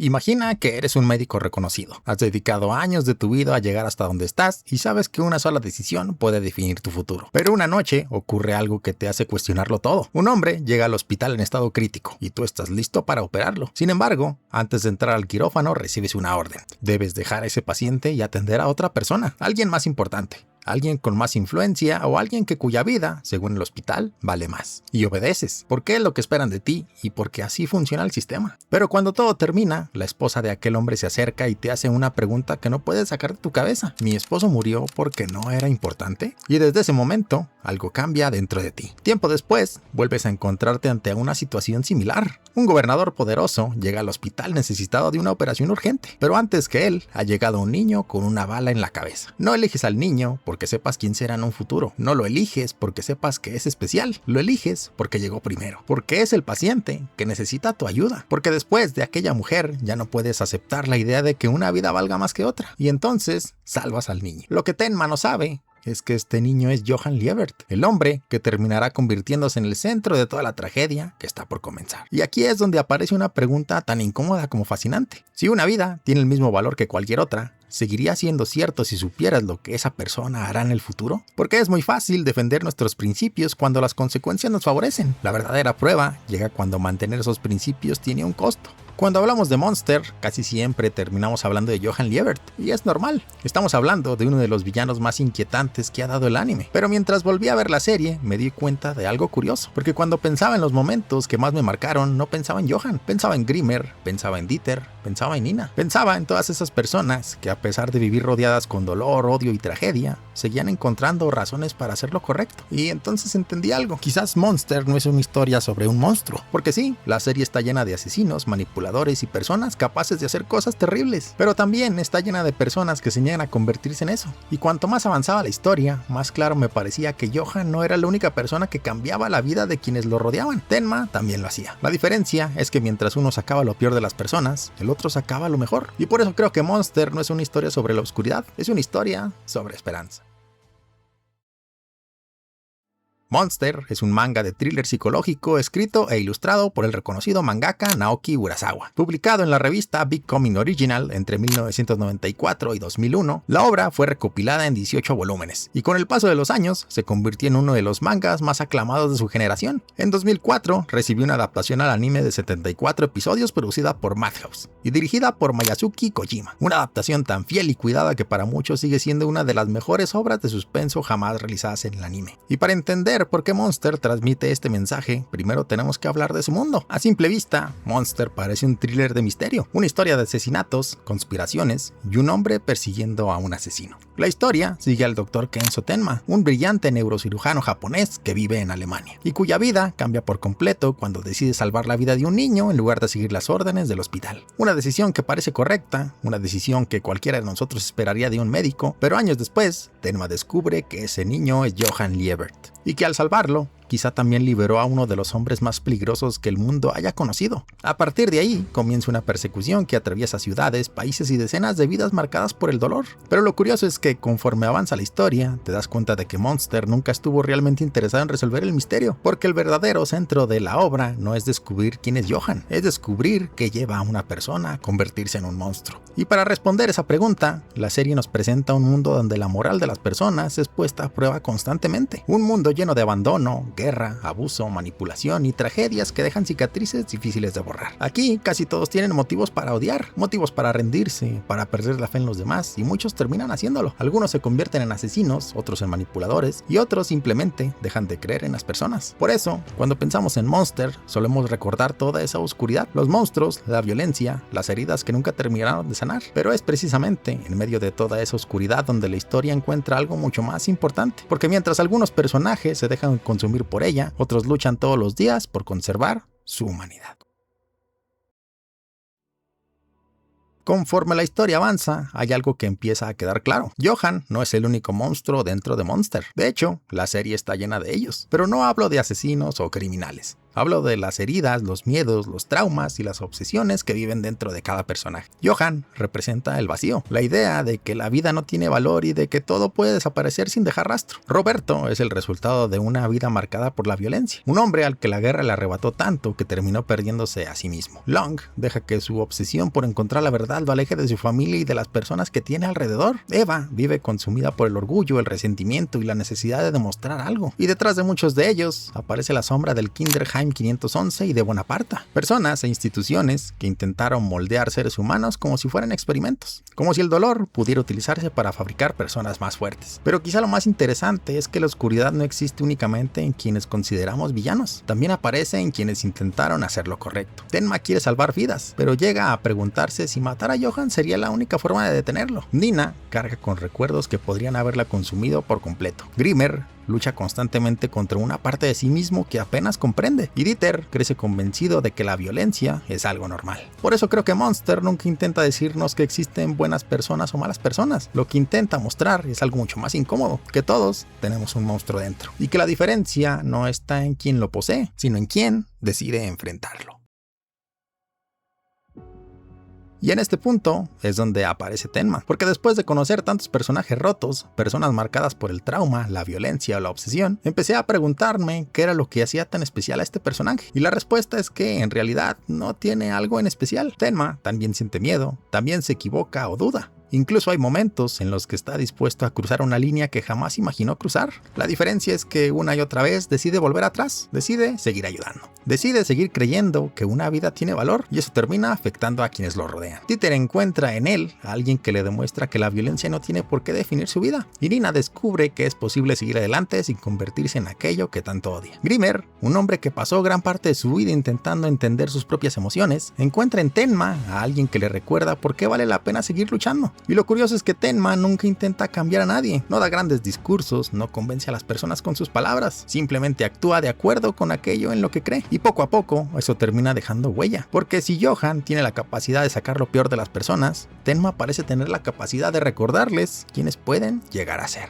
Imagina que eres un médico reconocido. Has dedicado años de tu vida a llegar hasta donde estás y sabes que una sola decisión puede definir tu futuro. Pero una noche ocurre algo que te hace cuestionarlo todo. Un hombre llega al hospital en estado crítico y tú estás listo para operarlo. Sin embargo, antes de entrar al quirófano recibes una orden. Debes dejar a ese paciente y atender a otra persona, alguien más importante. Alguien con más influencia o alguien cuya vida, según el hospital, vale más. Y obedeces, porque es lo que esperan de ti y porque así funciona el sistema. Pero cuando todo termina, la esposa de aquel hombre se acerca y te hace una pregunta que no puedes sacar de tu cabeza. ¿Mi esposo murió porque no era importante? Y desde ese momento, algo cambia dentro de ti. Tiempo después, vuelves a encontrarte ante una situación similar. Un gobernador poderoso llega al hospital necesitado de una operación urgente. Pero antes que él, ha llegado un niño con una bala en la cabeza. No eliges al niño porque sepas quién será en un futuro. No lo eliges porque sepas que es especial. Lo eliges porque llegó primero. Porque es el paciente que necesita tu ayuda. Porque después de aquella mujer ya no puedes aceptar la idea de que una vida valga más que otra. Y entonces salvas al niño. Lo que Tenma no sabe es que este niño es Johan Liebert, el hombre que terminará convirtiéndose en el centro de toda la tragedia que está por comenzar. Y aquí es donde aparece una pregunta tan incómoda como fascinante. Si una vida tiene el mismo valor que cualquier otra, ¿seguiría siendo cierto si supieras lo que esa persona hará en el futuro? Porque es muy fácil defender nuestros principios cuando las consecuencias nos favorecen. La verdadera prueba llega cuando mantener esos principios tiene un costo. Cuando hablamos de Monster, casi siempre terminamos hablando de Johan Liebert, y es normal. Estamos hablando de uno de los villanos más inquietantes que ha dado el anime. Pero mientras volví a ver la serie, me di cuenta de algo curioso, porque cuando pensaba en los momentos que más me marcaron, no pensaba en Johan, pensaba en Grimmer, pensaba en Dieter, pensaba en Nina. Pensaba en todas esas personas que, a pesar de vivir rodeadas con dolor, odio y tragedia, seguían encontrando razones para hacer lo correcto. Y entonces entendí algo. Quizás Monster no es una historia sobre un monstruo, porque sí, la serie está llena de asesinos, manipuladores y personas capaces de hacer cosas terribles, pero también está llena de personas que se niegan a convertirse en eso. Y cuanto más avanzaba la historia, más claro me parecía que Johan no era la única persona que cambiaba la vida de quienes lo rodeaban. Tenma también lo hacía. La diferencia es que mientras uno sacaba lo peor de las personas, el otro sacaba lo mejor. Y por eso creo que Monster no es una historia sobre la oscuridad, es una historia sobre esperanza. Monster es un manga de thriller psicológico escrito e ilustrado por el reconocido mangaka Naoki Urasawa. Publicado en la revista Big Coming Original entre 1994 y 2001, la obra fue recopilada en 18 volúmenes, y con el paso de los años se convirtió en uno de los mangas más aclamados de su generación. En 2004 recibió una adaptación al anime de 74 episodios producida por Madhouse y dirigida por Mayasuki Kojima. Una adaptación tan fiel y cuidada que para muchos sigue siendo una de las mejores obras de suspenso jamás realizadas en el anime. Y para entender por qué Monster transmite este mensaje, primero tenemos que hablar de su mundo. A simple vista, Monster parece un thriller de misterio, una historia de asesinatos, conspiraciones y un hombre persiguiendo a un asesino. La historia sigue al Dr. Kenzo Tenma, un brillante neurocirujano japonés que vive en Alemania y cuya vida cambia por completo cuando decide salvar la vida de un niño en lugar de seguir las órdenes del hospital. Una decisión que parece correcta, una decisión que cualquiera de nosotros esperaría de un médico, pero años después, Tenma descubre que ese niño es Johan Liebert y que al salvarlo, quizá también liberó a uno de los hombres más peligrosos que el mundo haya conocido. A partir de ahí, comienza una persecución que atraviesa ciudades, países y decenas de vidas marcadas por el dolor. Pero lo curioso es que conforme avanza la historia, te das cuenta de que Monster nunca estuvo realmente interesado en resolver el misterio, porque el verdadero centro de la obra no es descubrir quién es Johan, es descubrir qué lleva a una persona a convertirse en un monstruo. Y para responder esa pregunta, la serie nos presenta un mundo donde la moral de las personas es puesta a prueba constantemente. Un mundo lleno de abandono, guerra, abuso, manipulación y tragedias que dejan cicatrices difíciles de borrar. Aquí casi todos tienen motivos para odiar, motivos para rendirse, para perder la fe en los demás, y muchos terminan haciéndolo. Algunos se convierten en asesinos, otros en manipuladores y otros simplemente dejan de creer en las personas. Por eso, cuando pensamos en Monster, solemos recordar toda esa oscuridad, los monstruos, la violencia, las heridas que nunca terminaron de sanar. Pero es precisamente en medio de toda esa oscuridad donde la historia encuentra algo mucho más importante, porque mientras algunos personajes se dejan consumir por ella, otros luchan todos los días por conservar su humanidad. Conforme la historia avanza, hay algo que empieza a quedar claro. Johan no es el único monstruo dentro de Monster. De hecho, la serie está llena de ellos. Pero no hablo de asesinos o criminales. Hablo de las heridas, los miedos, los traumas y las obsesiones que viven dentro de cada personaje. Johan representa el vacío, la idea de que la vida no tiene valor y de que todo puede desaparecer sin dejar rastro. Roberto es el resultado de una vida marcada por la violencia, un hombre al que la guerra le arrebató tanto que terminó perdiéndose a sí mismo. Long deja que su obsesión por encontrar la verdad lo aleje de su familia y de las personas que tiene alrededor. Eva vive consumida por el orgullo, el resentimiento y la necesidad de demostrar algo. Y detrás de muchos de ellos aparece la sombra del Kinderheim 511 y de Bonaparte. Personas e instituciones que intentaron moldear seres humanos como si fueran experimentos. Como si el dolor pudiera utilizarse para fabricar personas más fuertes. Pero quizá lo más interesante es que la oscuridad no existe únicamente en quienes consideramos villanos. También aparece en quienes intentaron hacer lo correcto. Tenma quiere salvar vidas, pero llega a preguntarse si matar a Johan sería la única forma de detenerlo. Nina carga con recuerdos que podrían haberla consumido por completo. Grimmer lucha constantemente contra una parte de sí mismo que apenas comprende, y Dieter crece convencido de que la violencia es algo normal. Por eso creo que Monster nunca intenta decirnos que existen buenas personas o malas personas. Lo que intenta mostrar es algo mucho más incómodo, que todos tenemos un monstruo dentro, y que la diferencia no está en quien lo posee, sino en quien decide enfrentarlo. Y en este punto es donde aparece Tenma, porque después de conocer tantos personajes rotos, personas marcadas por el trauma, la violencia o la obsesión, empecé a preguntarme qué era lo que hacía tan especial a este personaje. Y la respuesta es que en realidad no tiene algo en especial. Tenma también siente miedo, también se equivoca o duda. Incluso hay momentos en los que está dispuesto a cruzar una línea que jamás imaginó cruzar. La diferencia es que una y otra vez decide volver atrás, decide seguir ayudando, decide seguir creyendo que una vida tiene valor, y eso termina afectando a quienes lo rodean. Dieter encuentra en él a alguien que le demuestra que la violencia no tiene por qué definir su vida, y Nina descubre que es posible seguir adelante sin convertirse en aquello que tanto odia. Grimmer, un hombre que pasó gran parte de su vida intentando entender sus propias emociones, encuentra en Tenma a alguien que le recuerda por qué vale la pena seguir luchando. Y lo curioso es que Tenma nunca intenta cambiar a nadie, no da grandes discursos, no convence a las personas con sus palabras, simplemente actúa de acuerdo con aquello en lo que cree. Y poco a poco eso termina dejando huella, porque si Johan tiene la capacidad de sacar lo peor de las personas, Tenma parece tener la capacidad de recordarles quiénes pueden llegar a ser.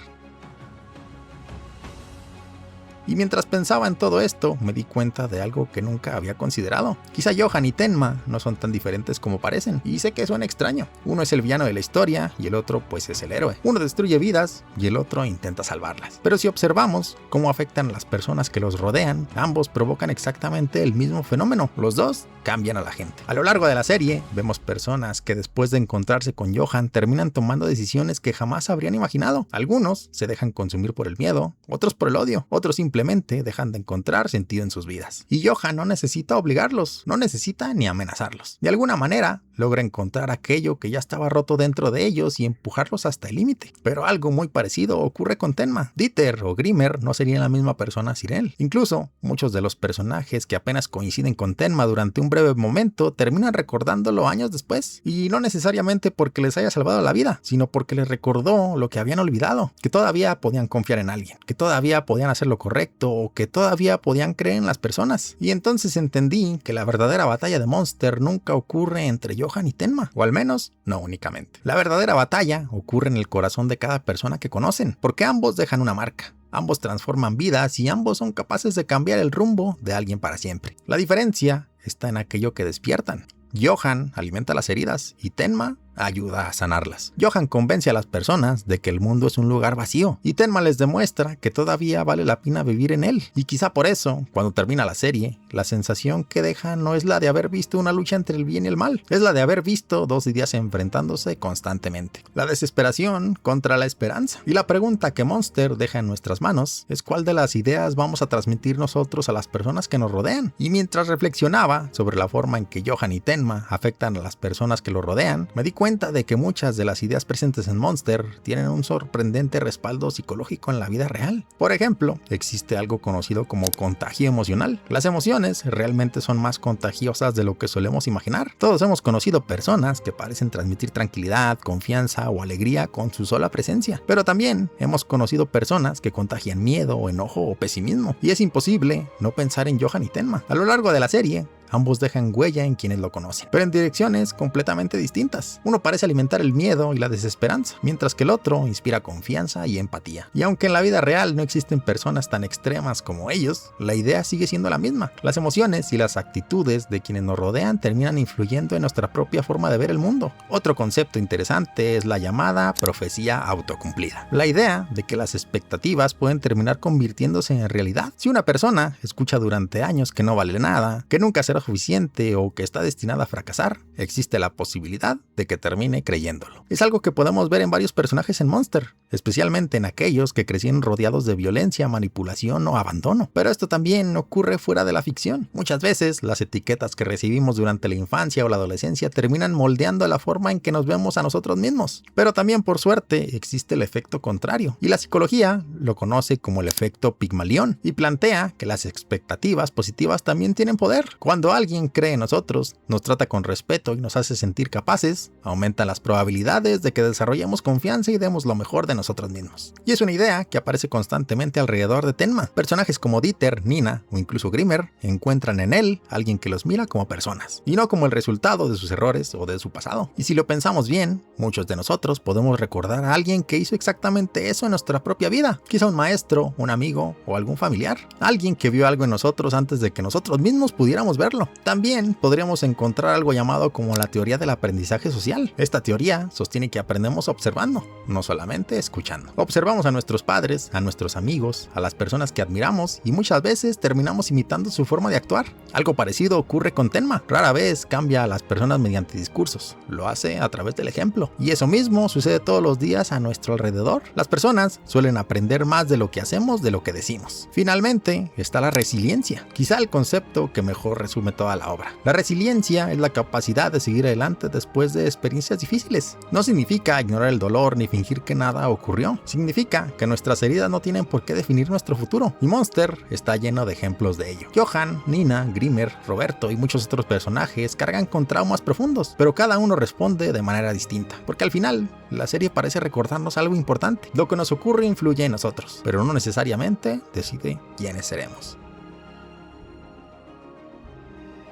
Y mientras pensaba en todo esto, me di cuenta de algo que nunca había considerado. Quizá Johan y Tenma no son tan diferentes como parecen, y sé que suena extraño. Uno es el villano de la historia, y el otro pues es el héroe. Uno destruye vidas, y el otro intenta salvarlas. Pero si observamos cómo afectan a las personas que los rodean, ambos provocan exactamente el mismo fenómeno. Los dos cambian a la gente. A lo largo de la serie, vemos personas que después de encontrarse con Johan terminan tomando decisiones que jamás habrían imaginado. Algunos se dejan consumir por el miedo, otros por el odio, otros simplemente dejan de encontrar sentido en sus vidas. Y Johan no necesita obligarlos, no necesita ni amenazarlos. De alguna manera, logra encontrar aquello que ya estaba roto dentro de ellos y empujarlos hasta el límite. Pero algo muy parecido ocurre con Tenma. Dieter o Grimmer no serían la misma persona sin él. Incluso, muchos de los personajes que apenas coinciden con Tenma durante un breve momento terminan recordándolo años después. Y no necesariamente porque les haya salvado la vida, sino porque les recordó lo que habían olvidado, que todavía podían confiar en alguien, que todavía podían hacer lo correcto, o que todavía podían creer en las personas. Y entonces entendí que la verdadera batalla de Monster nunca ocurre entre Johan y Tenma, o al menos no únicamente. La verdadera batalla ocurre en el corazón de cada persona que conocen, porque ambos dejan una marca. Ambos transforman vidas y ambos son capaces de cambiar el rumbo de alguien para siempre. La diferencia está en aquello que despiertan. Johan alimenta las heridas y Tenma ayuda a sanarlas. Johan convence a las personas de que el mundo es un lugar vacío, y Tenma les demuestra que todavía vale la pena vivir en él. Y quizá por eso, cuando termina la serie, la sensación que deja no es la de haber visto una lucha entre el bien y el mal, es la de haber visto dos ideas enfrentándose constantemente. La desesperación contra la esperanza. Y la pregunta que Monster deja en nuestras manos es cuál de las ideas vamos a transmitir nosotros a las personas que nos rodean. Y mientras reflexionaba sobre la forma en que Johan y Tenma afectan a las personas que lo rodean, me di cuenta de que muchas de las ideas presentes en Monster tienen un sorprendente respaldo psicológico en la vida real. Por ejemplo, existe algo conocido como contagio emocional. Las emociones realmente son más contagiosas de lo que solemos imaginar. Todos hemos conocido personas que parecen transmitir tranquilidad, confianza o alegría con su sola presencia, pero también hemos conocido personas que contagian miedo, enojo o pesimismo, y es imposible no pensar en Johan y Tenma. A lo largo de la serie, ambos dejan huella en quienes lo conocen, pero en direcciones completamente distintas. Uno parece alimentar el miedo y la desesperanza, mientras que el otro inspira confianza y empatía. Y aunque en la vida real no existen personas tan extremas como ellos, la idea sigue siendo la misma. Las emociones y las actitudes de quienes nos rodean terminan influyendo en nuestra propia forma de ver el mundo. Otro concepto interesante es la llamada profecía autocumplida. La idea de que las expectativas pueden terminar convirtiéndose en realidad. Si una persona escucha durante años que no vale nada, que nunca será suficiente o que está destinada a fracasar, existe la posibilidad de que termine creyéndolo. Es algo que podemos ver en varios personajes en Monster, especialmente en aquellos que crecieron rodeados de violencia, manipulación o abandono. Pero esto también ocurre fuera de la ficción. Muchas veces las etiquetas que recibimos durante la infancia o la adolescencia terminan moldeando la forma en que nos vemos a nosotros mismos. Pero también, por suerte, existe el efecto contrario, y la psicología lo conoce como el efecto Pigmalión y plantea que las expectativas positivas también tienen poder. Cuando alguien cree en nosotros, nos trata con respeto y nos hace sentir capaces, aumentan las probabilidades de que desarrollemos confianza y demos lo mejor de nosotros mismos. Y es una idea que aparece constantemente alrededor de Tenma. Personajes como Dieter, Nina o incluso Grimmer encuentran en él alguien que los mira como personas y no como el resultado de sus errores o de su pasado. Y si lo pensamos bien, muchos de nosotros podemos recordar a alguien que hizo exactamente eso en nuestra propia vida. Quizá un maestro, un amigo o algún familiar. Alguien que vio algo en nosotros antes de que nosotros mismos pudiéramos verlo. También podríamos encontrar algo llamado como la teoría del aprendizaje social. Esta teoría sostiene que aprendemos observando, no solamente escuchando. Observamos a nuestros padres, a nuestros amigos, a las personas que admiramos y muchas veces terminamos imitando su forma de actuar. Algo parecido ocurre con Tenma. Rara vez cambia a las personas mediante discursos, lo hace a través del ejemplo. Y eso mismo sucede todos los días a nuestro alrededor. Las personas suelen aprender más de lo que hacemos de lo que decimos. Finalmente está la resiliencia, quizá el concepto que mejor resume toda la obra. La resiliencia es la capacidad de seguir adelante después de experiencias difíciles. No significa ignorar el dolor ni fingir que nada ocurrió. Significa que nuestras heridas no tienen por qué definir nuestro futuro. Y Monster está lleno de ejemplos de ello. Johan, Nina, Grimmer, Roberto y muchos otros personajes cargan con traumas profundos, pero cada uno responde de manera distinta, porque al final la serie parece recordarnos algo importante. Lo que nos ocurre influye en nosotros, pero no necesariamente decide quiénes seremos.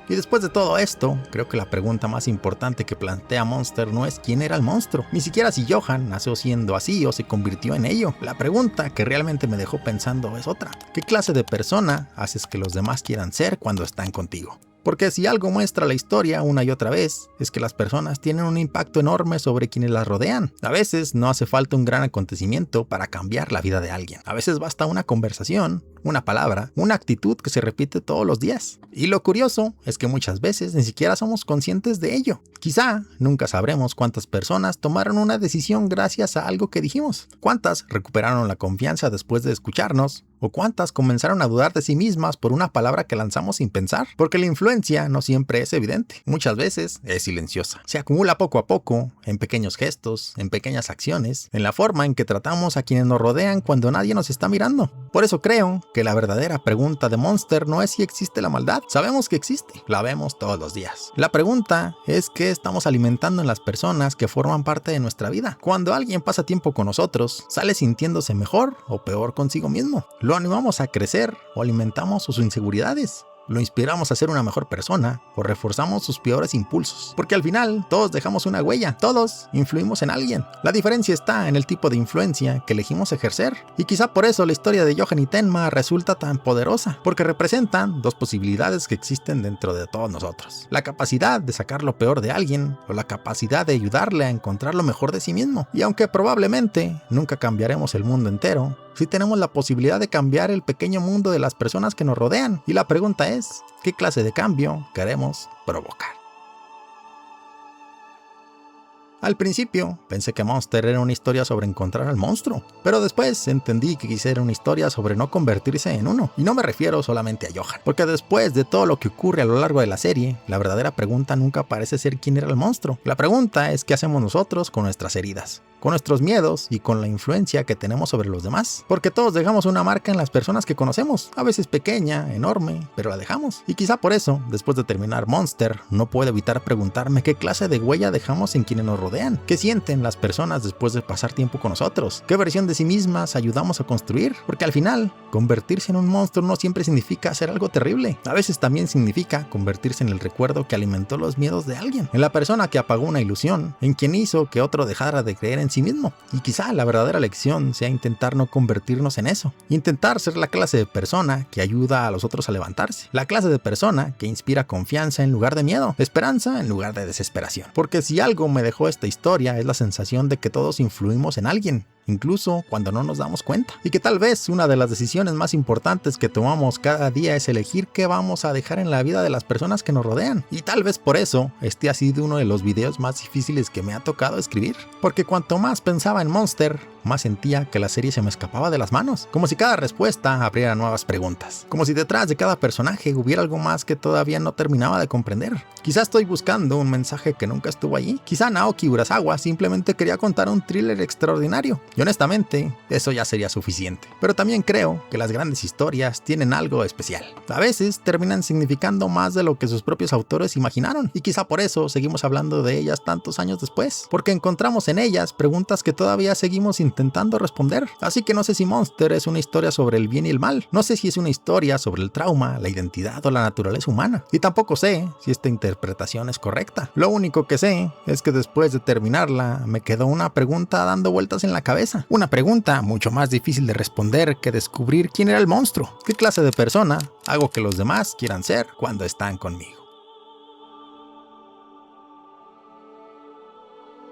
Y después de todo esto, creo que la pregunta más importante que plantea Monster no es quién era el monstruo, ni siquiera si Johan nació siendo así o se convirtió en ello. La pregunta que realmente me dejó pensando es otra: ¿qué clase de persona haces que los demás quieran ser cuando están contigo? Porque si algo muestra la historia una y otra vez, es que las personas tienen un impacto enorme sobre quienes las rodean. A veces no hace falta un gran acontecimiento para cambiar la vida de alguien. A veces basta una conversación, una palabra, una actitud que se repite todos los días. Y lo curioso es que muchas veces ni siquiera somos conscientes de ello. Quizá nunca sabremos cuántas personas tomaron una decisión gracias a algo que dijimos, cuántas recuperaron la confianza después de escucharnos, o cuántas comenzaron a dudar de sí mismas por una palabra que lanzamos sin pensar, porque la influencia no siempre es evidente, muchas veces es silenciosa. Se acumula poco a poco, en pequeños gestos, en pequeñas acciones, en la forma en que tratamos a quienes nos rodean cuando nadie nos está mirando. Por eso creo que la verdadera pregunta de Monster no es si existe la maldad. Sabemos que existe, la vemos todos los días. La pregunta es qué estamos alimentando en las personas que forman parte de nuestra vida. Cuando alguien pasa tiempo con nosotros, sale sintiéndose mejor o peor consigo mismo. ¿Lo animamos a crecer o alimentamos sus inseguridades? ¿Lo inspiramos a ser una mejor persona o reforzamos sus peores impulsos? Porque al final todos dejamos una huella, todos influimos en alguien. La diferencia está en el tipo de influencia que elegimos ejercer. Y quizá por eso la historia de Johan y Tenma resulta tan poderosa, porque representan dos posibilidades que existen dentro de todos nosotros: la capacidad de sacar lo peor de alguien o la capacidad de ayudarle a encontrar lo mejor de sí mismo. Y aunque probablemente nunca cambiaremos el mundo entero, sí tenemos la posibilidad de cambiar el pequeño mundo de las personas que nos rodean. Y la pregunta es, ¿qué clase de cambio queremos provocar? Al principio pensé que Monster era una historia sobre encontrar al monstruo, pero después entendí que quizá era una historia sobre no convertirse en uno. Y no me refiero solamente a Johan, porque después de todo lo que ocurre a lo largo de la serie, la verdadera pregunta nunca parece ser quién era el monstruo. La pregunta es qué hacemos nosotros con nuestras heridas. con nuestros miedos y con la influencia que tenemos sobre los demás. Porque todos dejamos una marca en las personas que conocemos, a veces pequeña, enorme, pero la dejamos. Y quizá por eso, después de terminar Monster, no puedo evitar preguntarme qué clase de huella dejamos en quienes nos rodean, qué sienten las personas después de pasar tiempo con nosotros, qué versión de sí mismas ayudamos a construir, porque al final, convertirse en un monstruo no siempre significa hacer algo terrible. A veces también significa convertirse en el recuerdo que alimentó los miedos de alguien, en la persona que apagó una ilusión, en quien hizo que otro dejara de creer en sí mismo. Y quizá la verdadera lección sea intentar no convertirnos en eso, intentar ser la clase de persona que ayuda a los otros a levantarse, la clase de persona que inspira confianza en lugar de miedo, esperanza en lugar de desesperación. Porque si algo me dejó esta historia es la sensación de que todos influimos en alguien, incluso cuando no nos damos cuenta. Y que tal vez una de las decisiones más importantes que tomamos cada día es elegir qué vamos a dejar en la vida de las personas que nos rodean. Y tal vez por eso este ha sido uno de los videos más difíciles que me ha tocado escribir. Porque cuanto más pensaba en Monster, más sentía que la serie se me escapaba de las manos. Como si cada respuesta abriera nuevas preguntas. Como si detrás de cada personaje hubiera algo más que todavía no terminaba de comprender. Quizá estoy buscando un mensaje que nunca estuvo allí. Quizá Naoki Urasawa simplemente quería contar un thriller extraordinario. Y honestamente, eso ya sería suficiente. Pero también creo que las grandes historias tienen algo especial. A veces terminan significando más de lo que sus propios autores imaginaron. Y quizá por eso seguimos hablando de ellas tantos años después. Porque encontramos en ellas preguntas que todavía seguimos intentando responder. Así que no sé si Monster es una historia sobre el bien y el mal. No sé si es una historia sobre el trauma, la identidad o la naturaleza humana. Y tampoco sé si esta interpretación es correcta. Lo único que sé es que después de terminarla me quedó una pregunta dando vueltas en la cabeza. Una pregunta mucho más difícil de responder que descubrir quién era el monstruo. ¿Qué clase de persona hago que los demás quieran ser cuando están conmigo?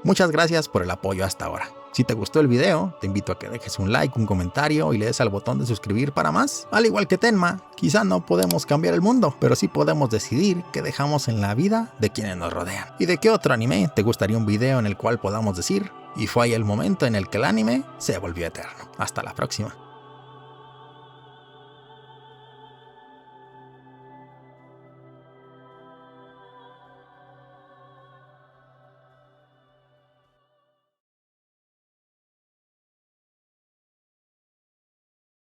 Muchas gracias por el apoyo hasta ahora. Si te gustó el video, te invito a que dejes un like, un comentario y le des al botón de suscribir para más. Al igual que Tenma, quizá no podemos cambiar el mundo, pero sí podemos decidir qué dejamos en la vida de quienes nos rodean. ¿Y de qué otro anime te gustaría un video en el cual podamos decir, y fue ahí el momento en el que el anime se volvió eterno? Hasta la próxima.